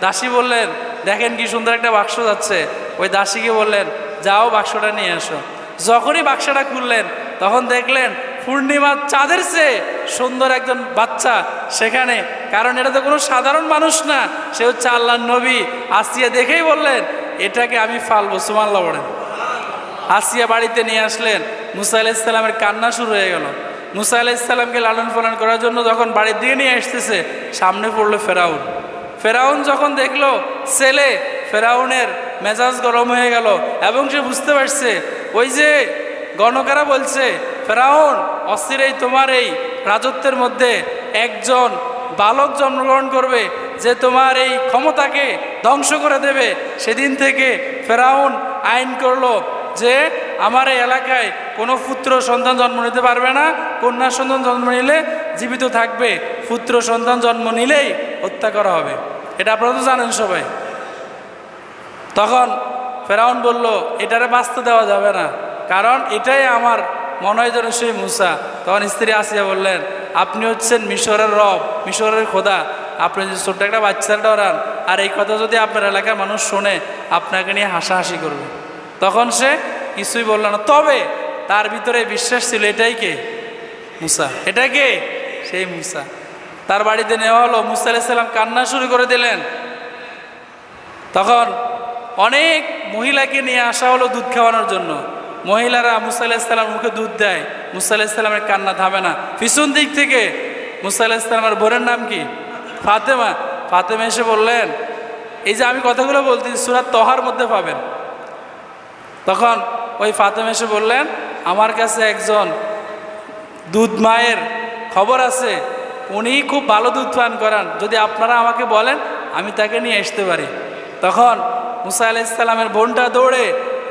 দাসী বললেন, দেখেন কি সুন্দর একটা বাক্স যাচ্ছে। ওই দাসীকে বললেন, যাও বাক্সটা নিয়ে আসো। যখনই বাক্সটা খুললেন তখন দেখলেন পূর্ণিমার চাঁদের চেয়ে সুন্দর একজন বাচ্চা সেখানে। কারণ এটা তো কোনো সাধারণ মানুষ না, সে হচ্ছে আল্লাহর নবী। আসিয়া দেখেই বললেন, এটাকে আমি ফালবো। সুবহানাল্লাহ বলেন। আসিয়া বাড়িতে নিয়ে আসলেন। মুসা আলাইহিস সালামের কান্না শুরু হয়ে গেল। মুসা আলাইহিস সালামকে লালন পালন করার জন্য যখন বাড়ির দিকে নিয়ে আসতেছে, সামনে পড়লো ফেরাউন। ফেরাউন যখন দেখলো ছেলে, ফেরাউনের মেজাজ গরম হয়ে গেল এবং সে বুঝতে পারছে ওই যে গণকেরা বলছে, ফেরাউন অস্থিরেই তোমার এই রাজত্বের মধ্যে একজন বালক জন্মগ্রহণ করবে যে তোমার এই ক্ষমতাকে ধ্বংস করে দেবে। সেদিন থেকে ফেরাউন আইন করলো যে আমার এই এলাকায় কোনো পুত্র সন্তান জন্ম নিতে পারবে না, কন্যা সন্তান জন্ম নিলে জীবিত থাকবে, পুত্র সন্তান জন্ম নিলেই হত্যা করা হবে। এটা আপনারা তো জানেন সবাই। তখন ফেরাউন বলল, এটারে বাঁচতে দেওয়া যাবে না, কারণ এটাই আমার মনে হয় যেন সেই মুসা। তখন স্ত্রী আসিয়া বললেন, আপনি হচ্ছেন মিশরের রব, মিশরের খোদা, আপনি যদি ছোট্ট একটা বাচ্চার ডরান আর এই কথা যদি আপনার এলাকার মানুষ শোনে আপনাকে নিয়ে হাসাহাসি করবে। তখন সে কিছুই বলল না, তবে তার ভিতরে বিশ্বাস ছিল এটাই কে? মুসা। এটা কে? সেই মুসা। তার বাড়িতে নেওয়া হলো। মুসা আলাইহিস সালাম কান্না শুরু করে দিলেন। তখন অনেক মহিলাকে নিয়ে আসা হলো দুধ খাওয়ানোর জন্য। মহিলারা মুসা আলাইহিস সালামের মুখে দুধ দেয়। মুসা আলাইহিস সালামের কান্না থামে না। পিছন দিক থেকে মুসা আলাইহিস সালামের বোনের নাম কি? ফাতেমা। ফাতেমা এসে বললেন, এই যে আমি কথাগুলো বলতেছি সূরা তহার মধ্যে পাবেন। তখন ওই ফাতেমা এসে বললেন, আমার কাছে একজন দুধ মায়ের খবর আছে, উনি খুব ভালো দুধ পান করান, যদি আপনারা আমাকে বলেন আমি তাকে নিয়ে আসতে পারি। তখন মুসা আলাইহিস সালামের বোনটা দৌড়ে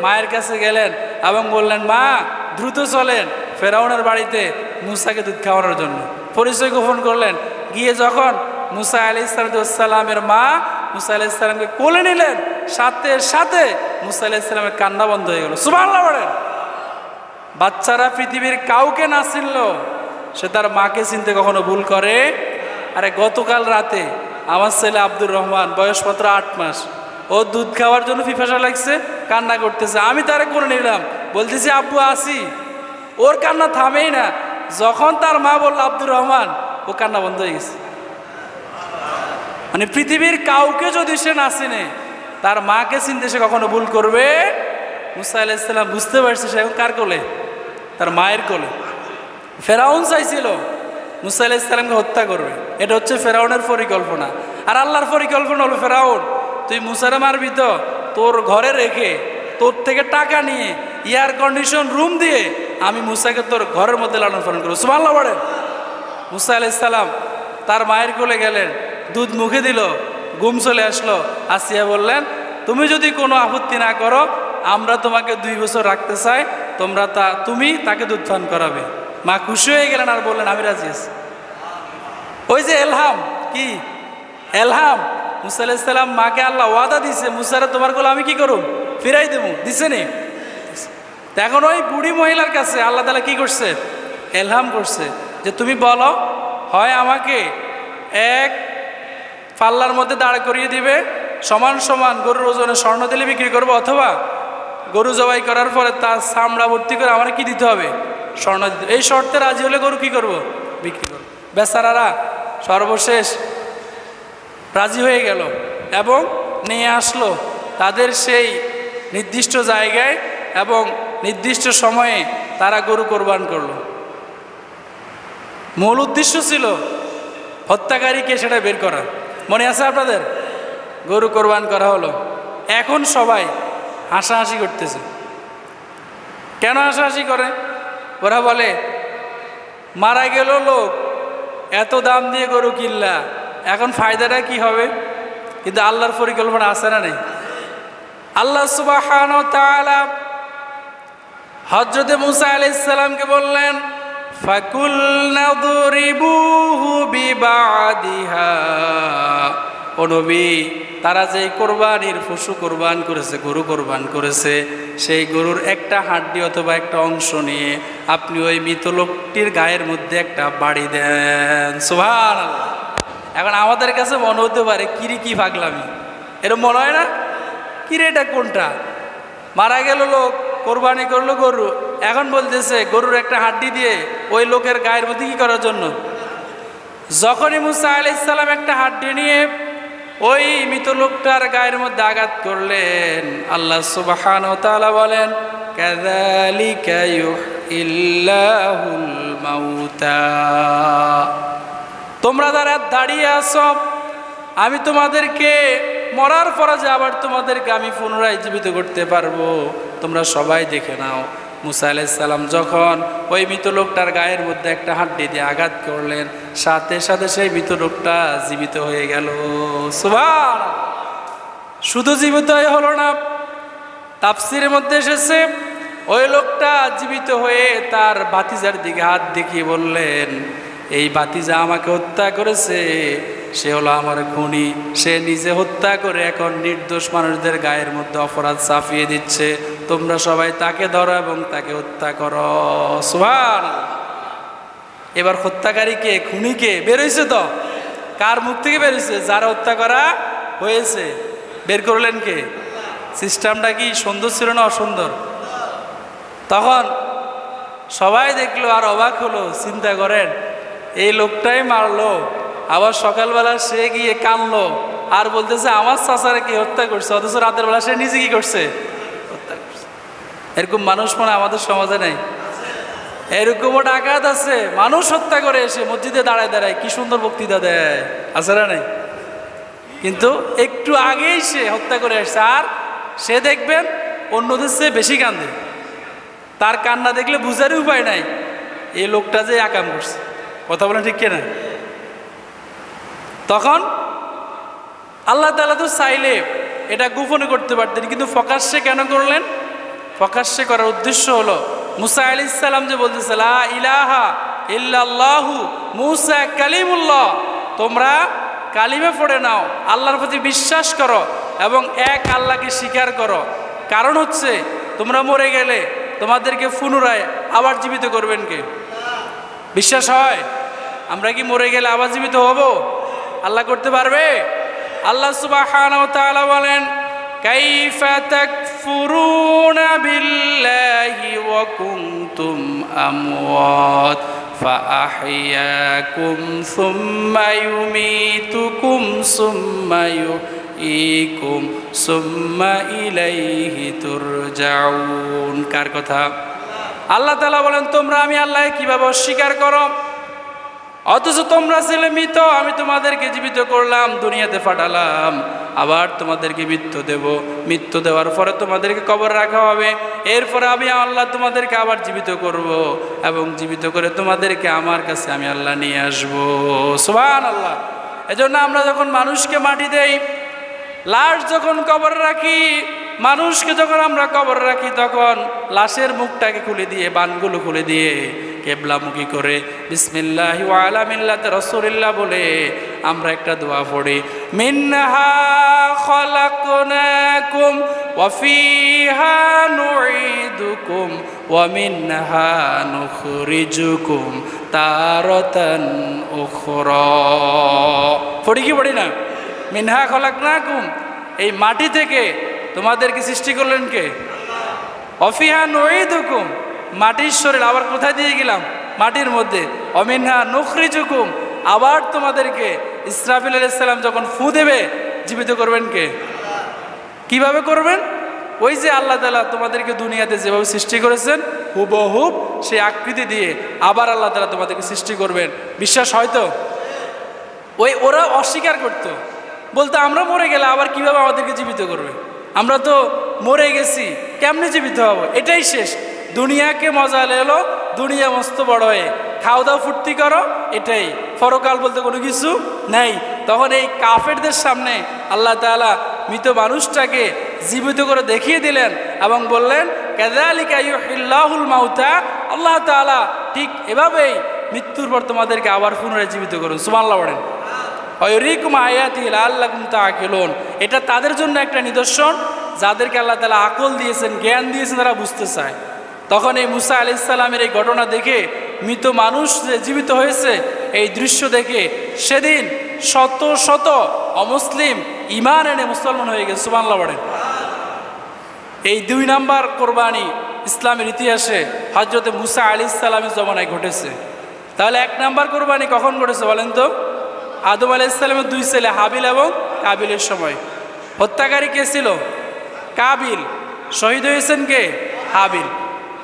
মায়ের কাছে গেলেন এবং বললেন, মা দ্রুত চলেন ফেরাউনের বাড়িতে মুসাকে দুধ খাওয়ানোর জন্য। পরিচয় গোপন করলেন। গিয়ে যখন মুসা আলাইহিস সালামের মা মুসা আলাইহিস সালামকে কোলে নিলেন, সাথে সাথে মুসা আলাইহিস সালামের কান্না বন্ধ হয়ে গেল। সুবহানাল্লাহ বলেন। বাচ্চারা পৃথিবীর কাউকে না চিনলো, সে তার মাকে চিনতে কখনো ভুল করে? আরে গতকাল রাতে আমার ছেলে আব্দুর রহমান, বয়স মাত্র 8 মাস, ও দুধ খাওয়ার জন্য পিপাসা লাগছে, কান্না করতেছে। আমি তারে করে নিলাম, বলতেছি আব্বু আসি, ওর কান্না থামেই না। যখন তার মা বলল আব্দুর রহমান, ও কান্না বন্ধ হয়ে গেছে। মানে পৃথিবীর কাউকে যদি সে না চিনে, তার মাকে চিনতে সে কখনো ভুল করবে? মুসা আলাইহিস সালাম বুঝতে পারছে সে এখন কার কোলে? তার মায়ের কোলে। ফেরাউন চাইছিল মুসা আলাইহিস সালামকে হত্যা করবে। এটা হচ্ছে ফেরাউনের পরিকল্পনা। আর আল্লাহর পরিকল্পনা হলো, ফেরাউন তুই মুসারে মারবি তো তোর ঘরে রেখে, তোর থেকে টাকা নিয়ে, এয়ার কন্ডিশন রুম দিয়ে আমি মুসাকে তোর ঘরের মধ্যে লালন পালন করবো। সুবহানাল্লাহ বলেন। মুসা আলাইহিস সালাম তার মায়ের কোলে গেলেন, দুধ মুখে দিল, ঘুম চলে আসলো। আসিয়া বললেন, তুমি যদি কোনো আপত্তি না করো আমরা তোমাকে 2 বছর রাখতে চাই, তুমি তাকে দুধ পান করাবে। মা খুশি হয়ে গেলেন আর বললেন আমি রাজি আছি। ওই যে এলহাম, কি এলহাম, মুসা আলাইহিস সালাম মাকে আল্লাহ ওয়াদা দিছে, মুসারে তোমার কোলে আমি কি করব, ফিরাই দেবো, দিছে নি? এখন ওই বুড়ি মহিলার কাছে আল্লাহ তাআলা কি করছে, এলহাম করছে যে তুমি বলো, হয় আমাকে এক পাল্লার মধ্যে দাঁড় করিয়ে দিবে, সমান সমান গরুর ওজনে স্বর্ণ দিলে বিক্রি করবো, অথবা গরু জবাই করার পরে তার চামড়া ভর্তি করে আমার কি দিতে হবে, স্বর্ণ দিতে। এই শর্তে রাজি হলে গরু কি করব, বিক্রি করবো। বেচারারা সর্বশেষ রাজি হয়ে গেল এবং নিয়ে আসলো তাদের সেই নির্দিষ্ট জায়গায় এবং নির্দিষ্ট সময়ে তারা গরু কোরবান করলো। মূল উদ্দেশ্য ছিল হত্যাকারীকে সেটা বের করা, মনে আছে আপনাদের? গরু কোরবান করা হলো। এখন সবাই হাসাহাসি করতেছে। কেন হাসাহাসি করে? ওরা বলে মারা গেল লোক, এত দাম দিয়ে গরু কিনলা, এখন ফায়দাটা কি হবে? কিন্তু আল্লাহর পরিকল্পনা আছে না নেই? আল্লাহ সুবহানাহু ওয়া তাআলা হযরত মুসা আলাইহিস সালামকে বললেন ফাকুলনা যরিবুহু বিবাদিহা, ও নবী, তারা যে কোরবানির পশু কোরবান করেছে, গরু কোরবান করেছে, সেই গরুর একটা হাড্ডি অথবা একটা অংশ নিয়ে আপনি ওই মৃত লোকটির গায়ের মধ্যে একটা বাড়ি দেন। সুবহানাল্লাহ। এখন আমাদের কাছে মনে হতে পারে কিরে কি পাগলামি, এরকম মনে হয় না? কিরে এটা কোনটা? মারা গেল লোক, কোরবানি করলো গরু, এখন বলতেছে গরুর একটা হাড্ডি দিয়ে ওই লোকের গায়ের মধ্যে কি করার জন্য? যখনই মুসা আলাইহিস সালাম একটা হাড্ডি নিয়ে ওই মৃত লোকটার গায়ের মধ্যে আঘাত করলেন, আল্লাহ সুবহানাহু ওয়া তাআলা বলেন কাযালিকা ইউহিল্লাহুল মাউতা, তোমরা যারা দাঁড়িয়ে আছো, আমি তোমাদেরকে মরার পরে যে আবার তোমাদেরকে আমি পুনরায় জীবিত করতে পারবো, তোমরা সবাই দেখে নাও। মুসা আলাইহিস সালাম যখন ওই মৃত লোকটার গায়ের মধ্যে একটা হাড্ডি দিয়ে আঘাত করলেন, সাথে সাথে সেই মৃত লোকটা জীবিত হয়ে গেল। সুবহানাল্লাহ। শুধু জীবিত হয়ে হলো না, তাফসীরের মধ্যে এসেছে ওই লোকটা জীবিত হয়ে তার ভাতিজার দিকে হাত দেখিয়ে বললেন, এই ভাতিজা আমাকে হত্যা করেছে, সে হলো আমার খুনি, সে নিজে হত্যা করে এখন নির্দোষ মানুষদের গায়ের মধ্যে অপরাধ চাপিয়ে দিচ্ছে, তোমরা সবাই তাকে ধরো এবং তাকে হত্যা করো। সুবহানাল্লাহ। এবার হত্যাকারীকে, খুনিকে বের হয়েছে তো, কার মুখ থেকে বের হয়েছে? যারা হত্যা করা হয়েছে। বের করলেন কে? সিস্টেমটা কি সুন্দর ছিল না অসুন্দর? তখন সবাই দেখলো আর অবাক হলো। চিন্তা করেন, এই লোকটাই মারলো, আবার সকালবেলা সে গিয়ে কানলো আর বলতেছে আমার চাচারে কি হত্যা করছে, অথচ রাতের বেলা সে নিজে কি করছে, হত্যা করছে। এরকম মানুষ মানে আমাদের সমাজে নেই? এরকমও ডাকাত আছে, মানুষ হত্যা করে এসে মসজিদে দাঁড়ায় দাঁড়ায় কি সুন্দর বক্তৃতা দেয়, আছে না নেই? কিন্তু একটু আগেই সে হত্যা করে আসছে, আর সে দেখবেন অন্যদের চেয়ে বেশি কান্দে। তার কান্না দেখলে বুঝারই উপায় নাই এই লোকটা যে আকাম করছে। কথা বলেন ঠিক কিনা? তখন আল্লাহ তাআলা তো চাইলে এটা গোপনে করতে পারতেন, কিন্তু প্রকাশ্যে কেন করলেন? প্রকাশ্যে করার উদ্দেশ্য হলো মুসা আলাইহিস সালাম যে বলতেছে লা ইলাহা ইল্লাল্লাহু মুসা কালিমুল্লাহ, তোমরা কালিমা পড়ে নাও, আল্লাহর প্রতি বিশ্বাস করো এবং এক আল্লাহকে স্বীকার করো। কারণ হচ্ছে তোমরা মরে গেলে তোমাদেরকে পুনরায় আবার জীবিত করবেন কে? বিশ্বাস হয়? আমরা কি মরে গেলে আবার জীবিত হব? আল্লাহ করতে পারবে? আল্লাহ সুবহানাহু ওয়া তাআলা বলেন কাইফা তাকফুরুনা বিল্লাহি ওয়া কুনতুম আমওয়াত ফাআহইয়াকুম সুম্মা ইউমীতুকুম সুম্মা ইউহয়িকুম সুম্মা ইলাইহি তুরজাউন। কার কথা? আল্লাহ তাআলা বলেন তোমরা আমি আল্লাহ কিভাবে অস্বীকার করো, অথচ তোমরা ছিলে মৃত, আমি তোমাদেরকে জীবিত করলাম, দুনিয়াতে পাঠালাম, আবার তোমাদেরকে মৃত্যু দেব, মৃত্যু দেওয়ার পরে তোমাদেরকে কবর রাখা হবে, এরপরে আমি আল্লাহ তোমাদেরকে আবার জীবিত করব এবং জীবিত করে তোমাদেরকে আমার কাছে আমি আল্লাহ নিয়ে আসবো। সুবহানাল্লাহ। এজন্য আমরা যখন মানুষকে মাটি দেই, লাশ যখন কবর রাখি, মানুষকে যখন আমরা কবর রাখি, তখন লাশের মুখটাকে খুলে দিয়ে, বানগুলো খুলে দিয়ে কেবলামুখী করে বিসমিল্লাহি ওয়া আলা মিল্লাতি রাসূলিল্লাহ বলে আমরা একটা দোয়া পড়ি, মিনহা খালাকনাকুম ওয়া ফিহা নুঈদুকুম ওয়া মিনহা নুখরিজুকুম তারাতান উখরা। পড়ি কি পড়ি না? মিনহা খালাকনাকুম, এই মাটি থেকে তোমাদেরকে সৃষ্টি করলেন কে? অফিহা নুঈদুকুম, মাটির শরীর আবার কোথায় দিয়ে গেলাম? মাটির মধ্যে। অমিনহা নুখরিজুকুম, আবার তোমাদেরকে ইসরাফিল আলাইহিস সালাম যখন ফু দেবে জীবিত করবেন কে? কিভাবে করবেন? ওই যে আল্লাহ তাআলা তোমাদেরকে দুনিয়াতে যেভাবে সৃষ্টি করেছেন হুবহুব সেই আকৃতি দিয়ে আবার আল্লাহ তাআলা তোমাদেরকে সৃষ্টি করবেন। বিশ্বাস হয়তো? ওরা অস্বীকার করতো, বলতো আমরা মরে গেলে আবার কিভাবে আমাদেরকে জীবিত করবে? আমরা তো মরে গেছি, কেমনে জীবিত হব? এটাই শেষ, দুনিয়াকে মজা এলো, দুনিয়া মস্ত বড় হয়ে খাওয়া দাওয়া ফুর্তি করো, এটাই পরকাল বলতে কোনো কিছু নেই। তখন এই কাফেরদের সামনে আল্লাহ তাআলা মৃত মানুষটাকে জীবিত করে দেখিয়ে দিলেন এবং বললেন কাযালিকা ইউহিল্লাহুল মাউতা, আল্লাহ তাআলা ঠিক এভাবেই মৃত্যুর পর তোমাদেরকে আবার পুনরায় জীবিত করুন। সুবহানাল্লাহ বলেন। ওয়ায়ুরিকুম আয়াতিহি লাআল্লাকুম তাআকিলুন, এটা তাদের জন্য একটা নিদর্শন যাদেরকে আল্লাহ তাআলা আকল দিয়েছেন, জ্ঞান দিয়েছেন, তারা বুঝতে চায়। তখন এই মুসা আলাইহিস সালামের এই ঘটনা দেখে, মৃত মানুষ যে জীবিত হয়েছে এই দৃশ্য দেখে সেদিন শত শত অমুসলিম ঈমান এনে মুসলমান হয়ে গেছে। সুবহানাল্লাহ বলেন। এই 2 নাম্বার কোরবানি ইসলামের ইতিহাসে হযরত মুসা আলাইহিস সালামের জমানায় ঘটেছে। তাহলে 1 নাম্বার কোরবানি কখন ঘটেছে বলেন তো? আদম আলাইহিস সালামের 2 ছেলে হাবিল এবং কাবিলের সময়। হত্যাকারী কে ছিল? কাবিল। শহীদ হয়েছেন কে? হাবিল।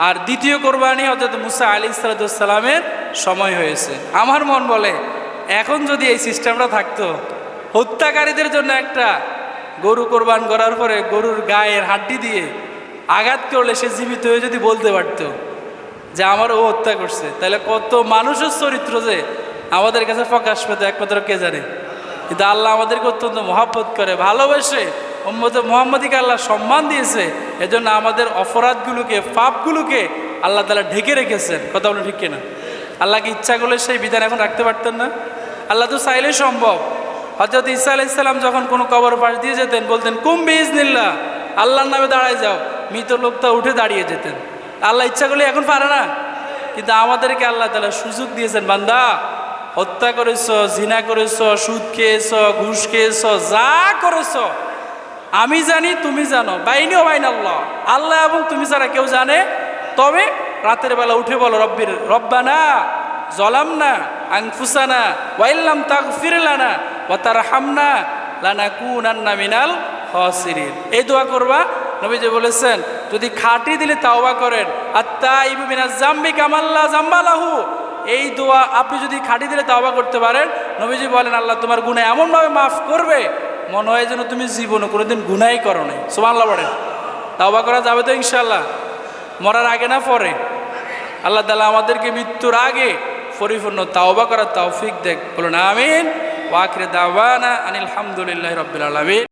আর দ্বিতীয় কোরবানি হযরত মুসা আলাইহিস সালামের সময় হয়েছে। আমার মন বলে এখন যদি এই সিস্টেমটা থাকতো, হত্যাকারীদের জন্য একটা গরু কোরবান করার পরে গরুর গায়ের হাড্ডি দিয়ে আঘাত করলে সে জীবিত হয়ে যদি বলতে পারতো যে আমার ও হত্যা করছে, তাহলে কত মানুষের চরিত্র যে আমাদের কাছে প্রকাশ পেত একমাত্র কে জানে। কিন্তু আল্লাহ আমাদেরকে অত্যন্ত মহব্বত করে, ভালোবেসে উম্মতে মুহাম্মাদীকে আল্লাহ সম্মান দিয়েছে। এজন্য আমাদের অপরাধগুলোকে, পাপগুলোকে আল্লাহ তাআলা ঢেকে রেখেছেন। কথা বলেন ঠিক কিনা? আল্লাহকে ইচ্ছা করলে সেই বিধান এখন রাখতে পারতেন না? আল্লাহ তো চাইলেই সম্ভব। হযরত ঈসা আলাইহিস সালাম যখন কোনো কবর পাশ দিয়ে যেতেন বলতেন কুম বিইজনিল্লাহ, আল্লাহর নামে দাঁড়ায় যাও, মৃত লোকটা উঠে দাঁড়িয়ে যেতেন। আল্লাহ ইচ্ছা করলে এখন পারে না? কিন্তু আমাদেরকে আল্লাহ তাআলা সুযোগ দিয়েছেন, বান্দা হত্যা করেছ, জিনা করেছ, সুদ খেয়েছ, ঘুষ খেয়েছ, যা করেছ আমি জানি, তুমি জানো, বাইনি ও বাইন আল্লাহ, আল্লাহ এবং তুমি ছাড়া কেউ জানে। তবে রাতের বেলা উঠে বলো রব্বানা যালামনা আনফুসানা ওয়া ইল্লাম তাগফির লানা ওয়া তারহামনা লানাকুনান্না মিনাল খাসিরিন। এই দোয়া করবা। নবীজি বলেছেন যদি খাঁটি দিলে তাওবা করেন, আত্তাইবু মিনাজ যামবি কামাল্লা যামবা লাহু, এই দোয়া আপনি যদি খাঁটি দিলে তাওবা করতে পারেন, নবীজি বলেন আল্লাহ তোমার গুনাহ এমনভাবে মাফ করবে মনে হয় যেন তুমি জীবনে কোনোদিন গুনাহই করো নাই। সুবহানাল্লাহ বলেন। তাওবা করা যাবে তো ইনশাআল্লাহ? মরার আগে না পরে? আল্লাহ তাআলা আমাদেরকে মৃত্যুর আগে পরিপূর্ণ তাওবা করার তৌফিক দেখ। বলুন আমিন। ওয়া আখিরু দাওয়ানা আনিল হামদুলিল্লাহি রাব্বিল আলামিন।